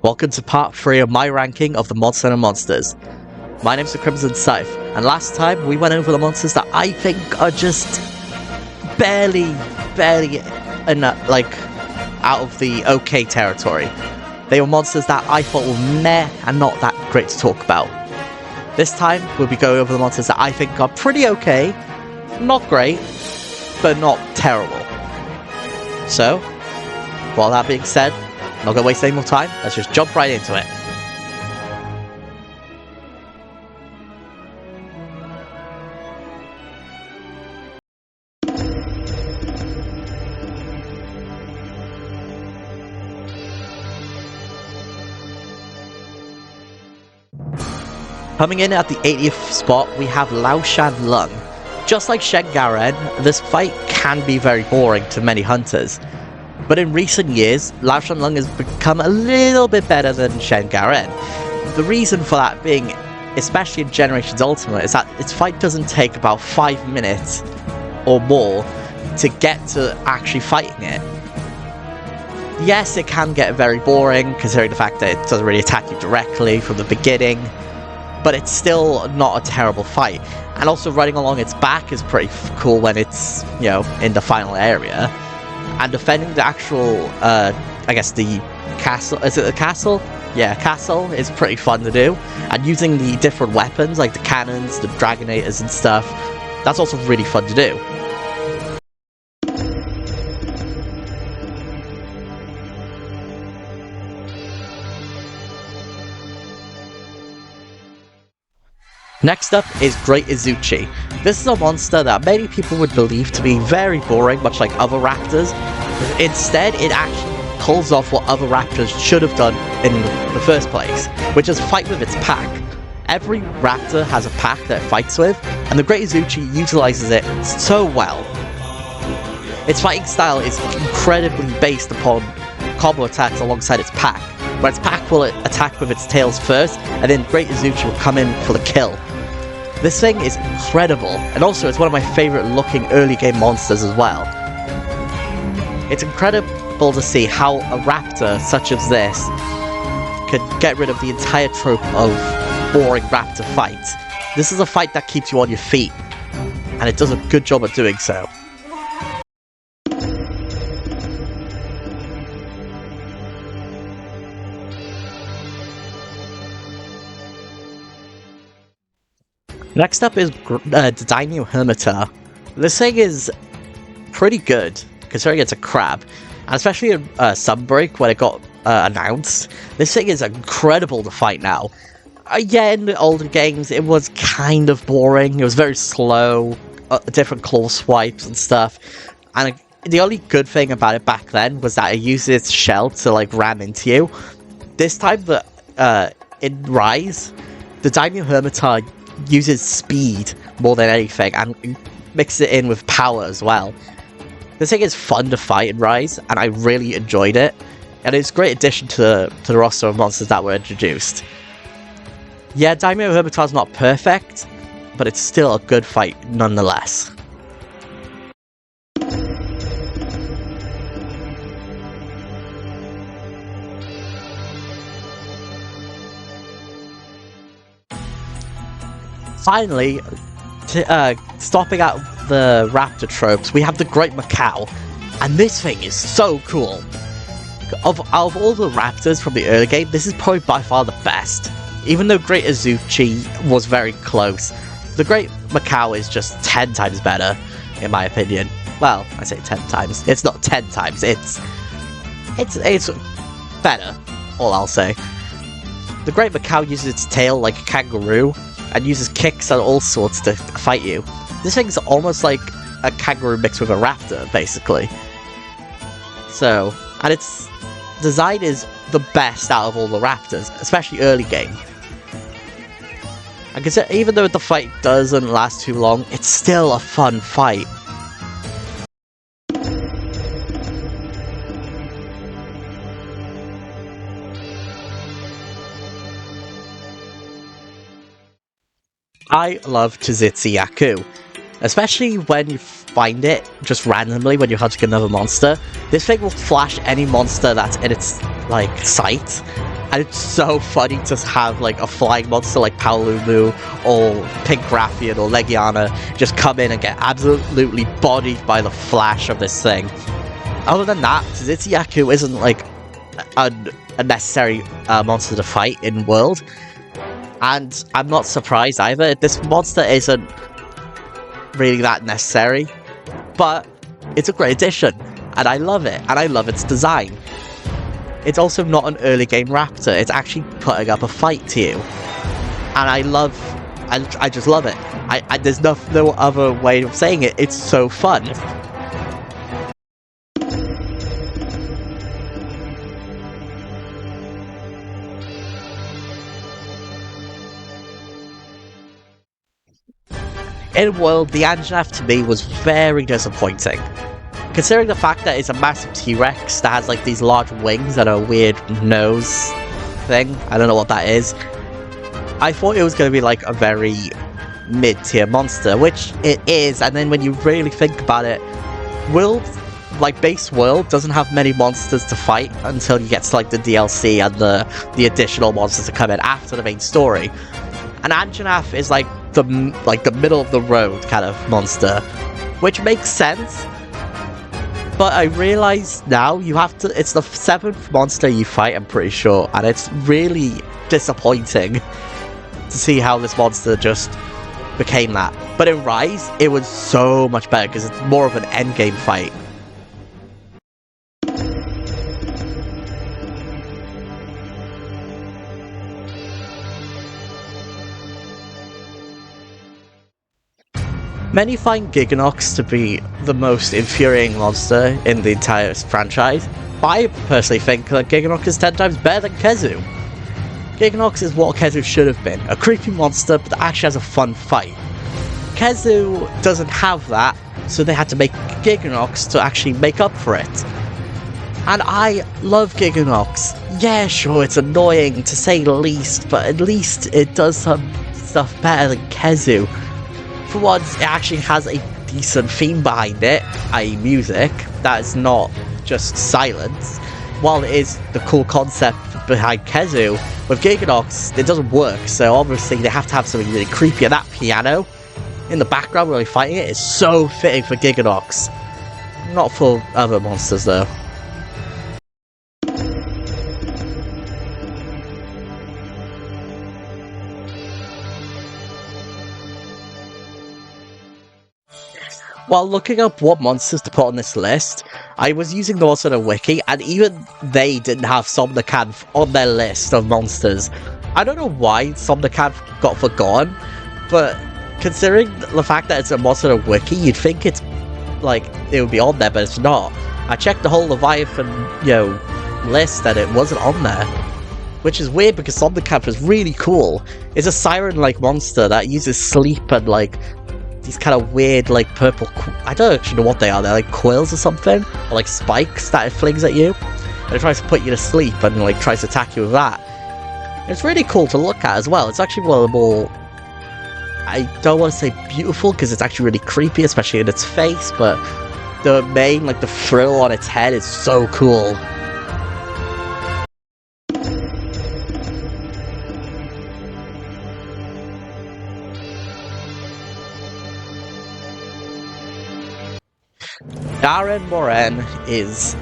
Welcome to part 3 of my ranking of the Monster Hunter monsters. My name's the Crimson Scythe, and last time we went over the monsters that I think are just barely out of the okay territory. They were monsters that I thought were meh and not that great to talk about. This time, we'll be going over the monsters that I think are pretty okay, not great, but not terrible. So, with all that being said, I'm not going to waste any more time, let's just jump right into it. Coming in at the 80th spot, we have Laoshan Lung. Just like Shen Garen, this fight can be very boring to many hunters. But in recent years, Laoshan Lung has become a little bit better than Shen Garen. The reason for that being, especially in Generations Ultimate, is that its fight doesn't take about 5 minutes or more to get to actually fighting it. Yes, it can get very boring, considering the fact that it doesn't really attack you directly from the beginning, but it's still not a terrible fight. And also running along its back is pretty cool when it's, in the final area. And defending the actual, I guess the castle, is it the castle? Yeah, castle is pretty fun to do. And using the different weapons, like the cannons, the Dragonators and stuff, that's also really fun to do. Next up is Great Izuchi. This is a monster that many people would believe to be very boring, much like other raptors. Instead, it actually pulls off what other raptors should have done in the first place, which is fight with its pack. Every raptor has a pack that it fights with, and the Great Izuchi utilizes it so well. Its fighting style is incredibly based upon combo attacks alongside its pack, where its pack will attack with its tails first, and then Great Izuchi will come in for the kill. This thing is incredible, and also it's one of my favorite looking early game monsters as well. It's incredible to see how a raptor such as this could get rid of the entire trope of boring raptor fights. This is a fight that keeps you on your feet, and it does a good job at doing so. Next up is the Daimyo Hermita. This thing is pretty good, considering it's a crab, and especially in Sunbreak when it got announced. This thing is incredible to fight now. Yeah, in the older games it was kind of boring, it was very slow, different claw swipes and stuff, and the only good thing about it back then was that it used its shell to ram into you. This time, in Rise, the Daimyo Hermita uses speed more than anything and mixes it in with power as well. This thing is fun to fight in Rise, and I really enjoyed it, and it's a great addition to the roster of monsters that were introduced. Yeah, Daimyo Hermita is not perfect, but it's still a good fight nonetheless. Finally, stopping out the raptor tropes, we have the Great Macaw, and this thing is so cool. Out of all the raptors from the early game, this is probably by far the best. Even though Great Izuchi was very close, the Great Macaw is just 10 times better, in my opinion. Well, I say 10 times. It's not 10 times, it's better, all I'll say. The Great Macaw uses its tail like a kangaroo, and uses kicks and all sorts to fight you. This thing's almost like a kangaroo mixed with a raptor, basically. So, and its design is the best out of all the raptors, especially early game. And consider, even though the fight doesn't last too long, it's still a fun fight. I love Tzitzi Yaku, especially when you find it just randomly when you're hunting another monster. This thing will flash any monster that's in its, sight, And it's so funny to have like a flying monster like Paolumu or Pink Rathian or Legiana just come in and get absolutely bodied by the flash of this thing. Other than that, Tzitzi-Yaku isn't like a necessary monster to fight in World. And I'm not surprised either. This monster isn't really that necessary, but it's a great addition, and I love it, and I love its design. It's also not an early game raptor, it's actually putting up a fight to you. And I just love it. There's no other way of saying it, it's so fun. In World, the Anjanath to me was very disappointing. Considering the fact that it's a massive T-Rex that has like these large wings and a weird nose thing, I don't know what that is, I thought it was going to be like a very mid-tier monster, which it is, and then when you really think about it, World, like base World, doesn't have many monsters to fight until you get to like the DLC and the additional monsters to come in after the main story. And Anjanath is like the middle of the road kind of monster, which makes sense. But I realize now it's the 7th monster you fight, I'm pretty sure, and it's really disappointing to see how this monster just became that. But in Rise, it was so much better because it's more of an endgame fight. Many find Giganox to be the most infuriating monster in the entire franchise, but I personally think that Giganox is 10 times better than Khezu. Giganox is what Khezu should have been, a creepy monster but that actually has a fun fight. Khezu doesn't have that, so they had to make Giganox to actually make up for it. And I love Giganox. Yeah, sure, it's annoying to say the least, but at least it does some stuff better than Khezu. For once, it actually has a decent theme behind it, i.e. music, that is not just silence. While it is the cool concept behind Khezu, with Giganox, it doesn't work, so obviously they have to have something really creepy, and that piano in the background when they're fighting it is so fitting for Giganox. Not for other monsters though. While looking up what monsters to put on this list, I was using the Monster Wiki, and even they didn't have Somnicanth on their list of monsters. I don't know why Somnicanth got forgotten, but considering the fact that it's a Monster Wiki, you'd think it's like it would be on there, but it's not. I checked the whole Leviathan, list, and it wasn't on there. Which is weird because Somnicanth is really cool. It's a siren-like monster that uses sleep and like these kind of weird, like, purple... I don't actually know what they are. They're like quills or something? Or like spikes that it flings at you. And it tries to put you to sleep and like tries to attack you with that. And it's really cool to look at as well. It's actually one of the more... I don't want to say beautiful because it's actually really creepy, especially in its face, but the mane, like the frill on its head is so cool. Darren Moren is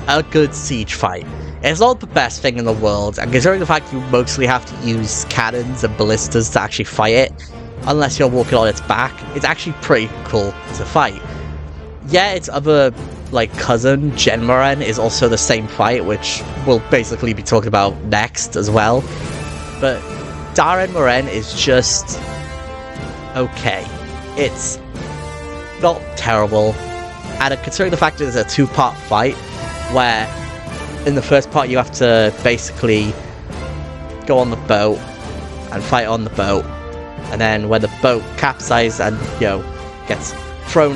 a good siege fight. It's not the best thing in the world, and considering the fact you mostly have to use cannons and ballistas to actually fight it, unless you're walking on its back, it's actually pretty cool to fight. Yeah, its other, like, cousin, Genmoren, is also the same fight, which we'll basically be talking about next as well. But Darren Moren is just okay. It's not terrible. And considering the fact that it's a two-part fight, where in the first part you have to basically go on the boat and fight on the boat, and then when the boat capsizes and, gets thrown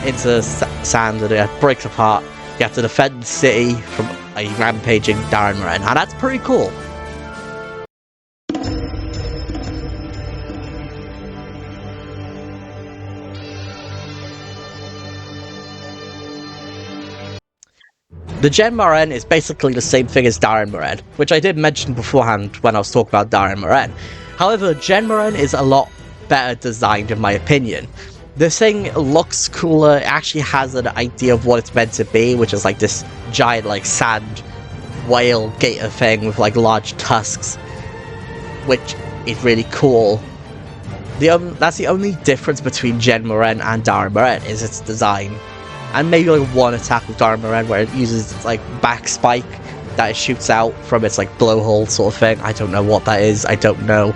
into sand and it breaks apart, you have to defend the city from a rampaging Darren Moren, and that's pretty cool. The Gen Moren is basically the same thing as Darren Moren, which I did mention beforehand when I was talking about Darren Moren. However, Gen Moren is a lot better designed in my opinion. This thing looks cooler, it actually has an idea of what it's meant to be, which is like this giant like sand whale gator thing with like large tusks, which is really cool. That's the only difference between Gen Moren and Darren Moren, is its design. And maybe like one attack with Darren Moren where it uses its like back spike that it shoots out from its like blowhole sort of thing. I don't know what that is, I don't know.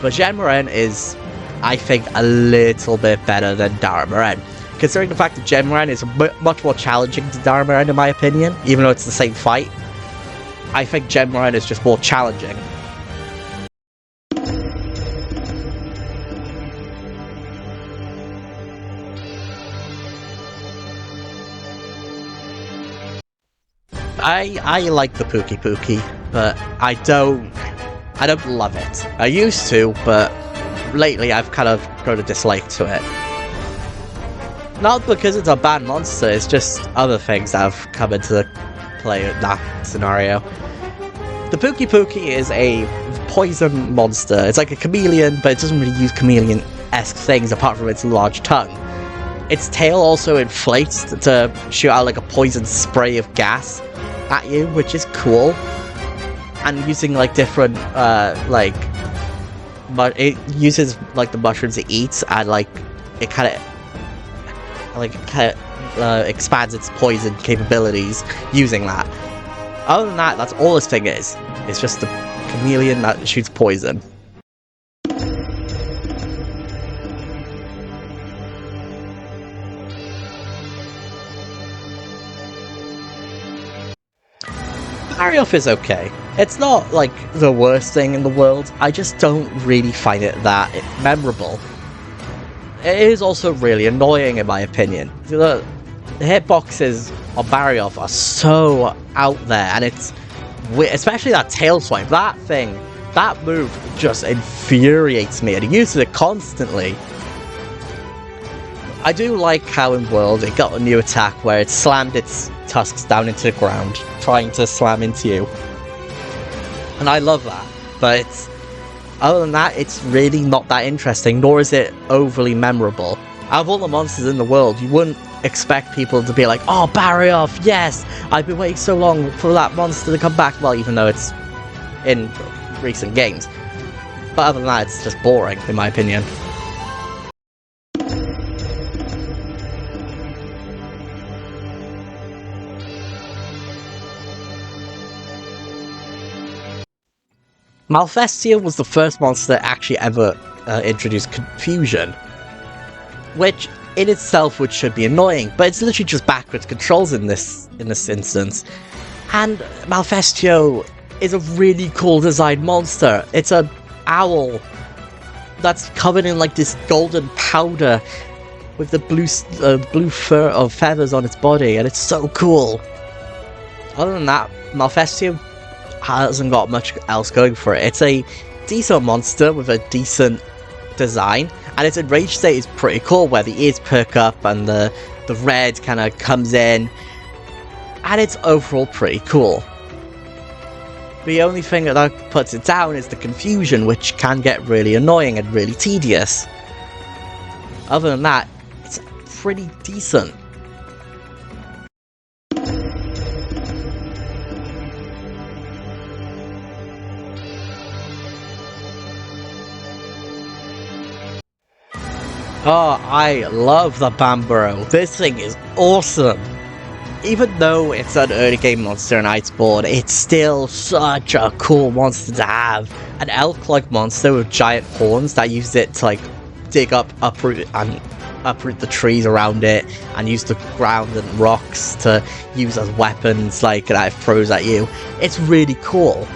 But Gen Moren is, I think, a little bit better than Darren Moren. Considering the fact that Gen Moren is much more challenging to Darren Moren in my opinion, even though it's the same fight, I think Gen Moren is just more challenging. I like the Pookie Pookie, but I don't love it. I used to, but lately I've kind of grown a dislike to it. Not because it's a bad monster, it's just other things that have come into play in that scenario. The Pookie Pookie is a poison monster. It's like a chameleon, but it doesn't really use chameleon-esque things apart from its large tongue. Its tail also inflates to shoot out like a poison spray of gas at you, which is cool. And using like different it uses like the mushrooms it eats, and like it kind of expands its poison capabilities using that. Other than that, that's all this thing is. It's just a chameleon that shoots poison. Barioth is okay. It's not like the worst thing in the world, I just don't really find it that memorable. It is also really annoying in my opinion. The hitboxes on Barioth are so out there, and it's especially that tail swipe, that move just infuriates me, and it uses it constantly. I do like how in World it got a new attack where it slammed its tusks down into the ground, trying to slam into you. And I love that, but other than that, it's really not that interesting, nor is it overly memorable. Out of all the monsters in the world, you wouldn't expect people to be like, oh, Barioth, yes! I've been waiting so long for that monster to come back. Well, even though it's in recent games. But other than that, it's just boring, in my opinion. Malfestia was the first monster that actually ever introduced confusion, which in itself should be annoying, but it's literally just backwards controls in this instance. And Malfestio is a really cool designed monster. It's an owl that's covered in like this golden powder with the blue fur of feathers on its body, and it's so cool. Other than that, Malfestio hasn't got much else going for it. It's a decent monster with a decent design, and its enraged state is pretty cool, where the ears perk up and the red kind of comes in, and it's overall pretty cool. The only thing that puts it down is the confusion, which can get really annoying and really tedious. Other than that, it's pretty decent. Oh, I love the Bamboro. This thing is awesome. Even though it's an early game monster in Iceborne, it's still such a cool monster to have. An elk-like monster with giant horns that uses it to like dig up, uproot the trees around it, and use the ground and rocks to use as weapons like that it throws at you. It's really cool.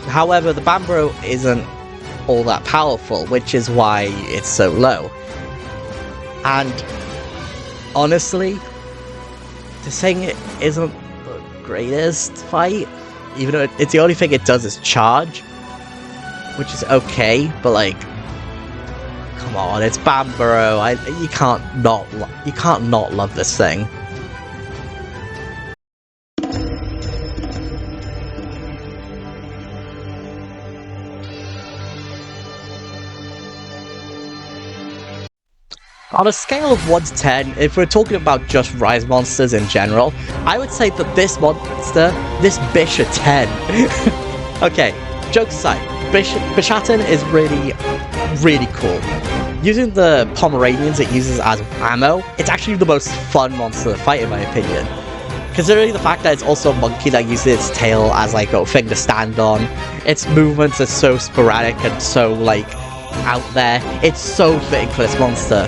However, the Bamboro isn't all that powerful, which is why it's so low. And honestly, this thing isn't the greatest fight, even though it's the only thing it does is charge, which is okay, but like, come on, it's Bamboro. You can't not love this thing. On a scale of 1 to 10, if we're talking about just Rise monsters in general, I would say that this monster, this Bish a 10. Okay, jokes aside, Bishaten is really cool. Using the Pomeranians it uses as ammo, it's actually the most fun monster to fight in my opinion. Considering the fact that it's also a monkey that uses its tail as like a thing to stand on, its movements are so sporadic and so like out there, it's so fitting for this monster.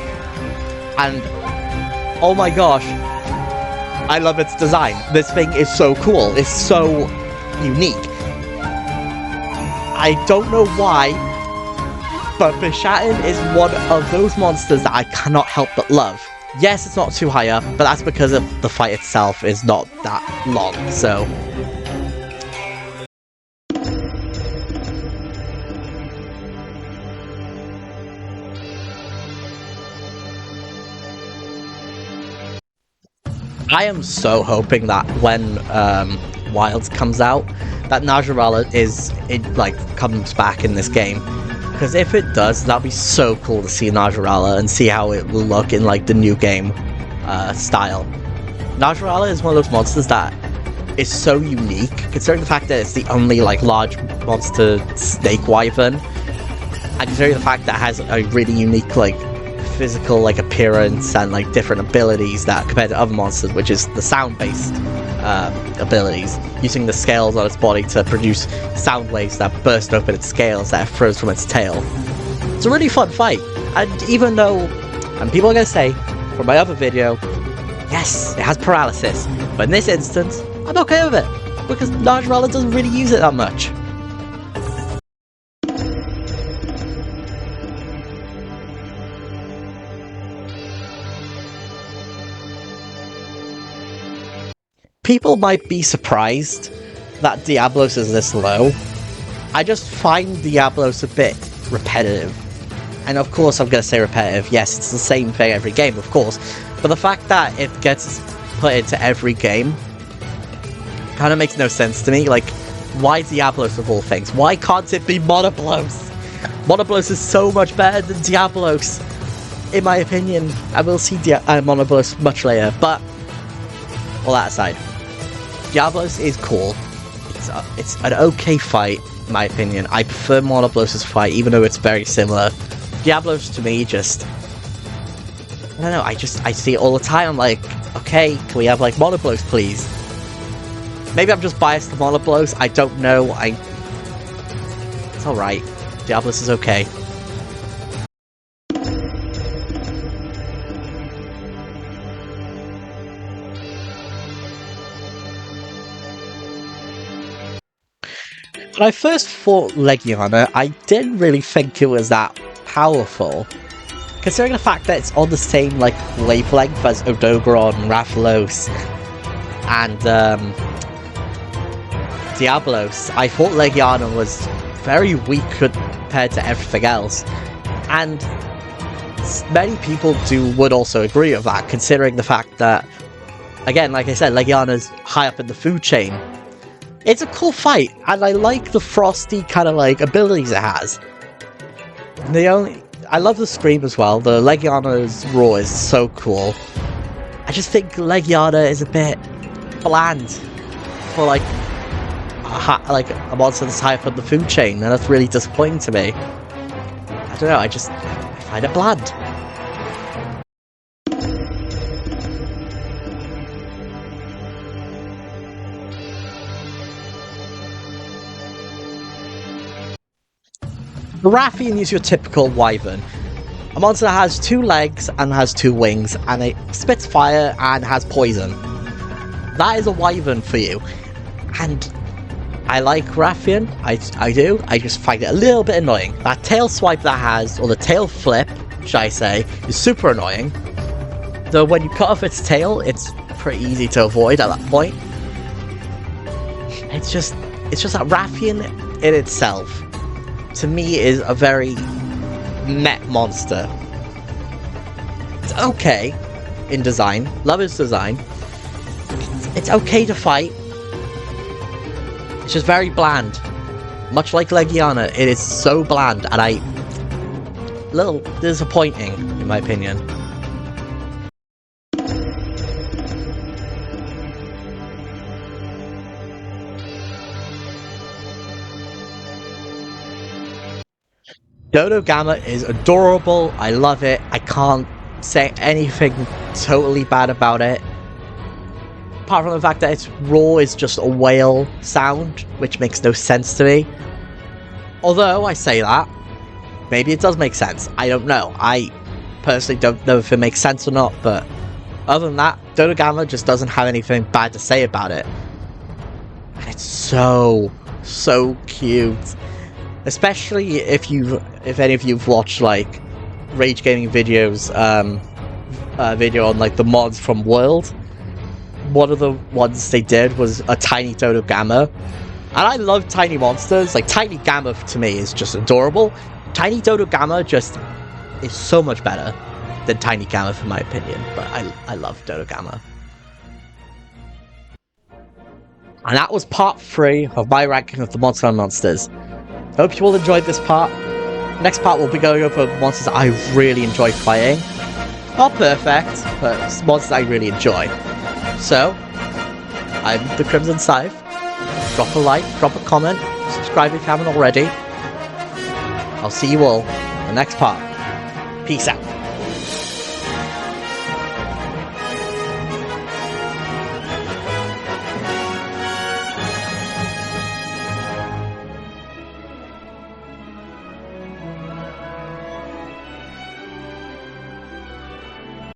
And oh my gosh, I love its design. This thing is so cool, it's so unique. I don't know why, but Bishaten is one of those monsters that I cannot help but love. Yes, it's not too high up, but that's because of the fight itself is not that long, so... I am so hoping that when Wilds comes out, that Najarala comes back in this game. Because if it does, that'd be so cool to see Najarala and see how it will look in like the new game style. Najarala is one of those monsters that is so unique, considering the fact that it's the only like large monster snake wyvern, and considering the fact that it has a really unique like physical like appearance and like different abilities that compared to other monsters, which is the sound-based abilities, using the scales on its body to produce sound waves that burst open its scales that it throws from its tail. It's a really fun fight, and even though, and people are going to say, from my other video, yes, it has paralysis, but in this instance, I'm okay with it, because Najarala doesn't really use it that much. People might be surprised that Diablos is this low. I just find Diablos a bit repetitive. And of course I'm going to say repetitive, yes, it's the same thing every game, of course. But the fact that it gets put into every game kind of makes no sense to me. Like, why Diablos of all things? Why can't it be Monoblos? Monoblos is so much better than Diablos, in my opinion. I will see Monoblos much later, but all that aside, Diablos is cool. It's an okay fight, in my opinion. I prefer Monoblos' fight, even though it's very similar. Diablos, to me, just... I don't know, I see it all the time. I'm like, okay, can we have, like, Monoblos, please? Maybe I'm just biased to Monoblos. I don't know. It's alright. Diablos is okay. When I first fought Legiana, I didn't really think it was that powerful. Considering the fact that it's on the same, like, wavelength as Odogaron, Rathalos, and, Diablos, I thought Legiana was very weak compared to everything else. And many people would also agree with that, considering the fact that, again, like I said, Legiana's high up in the food chain. It's a cool fight, and I like the frosty kind of like abilities it has. I love the scream as well. The Legiana's roar is so cool. I just think Legiana is a bit bland for like a monster that's high up on the food chain, and that's really disappointing to me. I don't know. I find it bland. The Rathian is your typical wyvern. A monster that has 2 legs and has 2 wings, and it spits fire and has poison. That is a wyvern for you. And I like Rathian, I do. I just find it a little bit annoying. That tail swipe that has, or the tail flip, should I say, is super annoying. Though when you cut off its tail, it's pretty easy to avoid at that point. It's just that Rathian in itself, to me, is a very meh monster. It's okay in design. Love its design. It's okay to fight. It's just very bland. Much like Legiana, it is so bland, and a little disappointing, in my opinion. Dodo Gamma is adorable. I love it. I can't say anything totally bad about it. Apart from the fact that its roar is just a whale sound, which makes no sense to me. Although, I say that, maybe it does make sense. I don't know. I personally don't know if it makes sense or not, but other than that, Dodo Gamma just doesn't have anything bad to say about it. And it's so cute. Especially if any of you've watched, like, Rage Gaming videos, video on, like, the mods from World. One of the ones they did was a tiny Dodo Gamma. And I love tiny monsters. Like, Tiny Gamma to me is just adorable. Tiny Dodo Gamma just is so much better than Tiny Gamma, for my opinion. But I love Dodo Gamma. And that was part 3 of my ranking of the Monster Hunter monsters. Hope you all enjoyed this part. Next part we'll be going over monsters I really enjoy fighting. Not perfect, but monsters I really enjoy. So, I'm the Crimson Scythe. Drop a like, drop a comment, subscribe if you haven't already. I'll see you all in the next part. Peace out.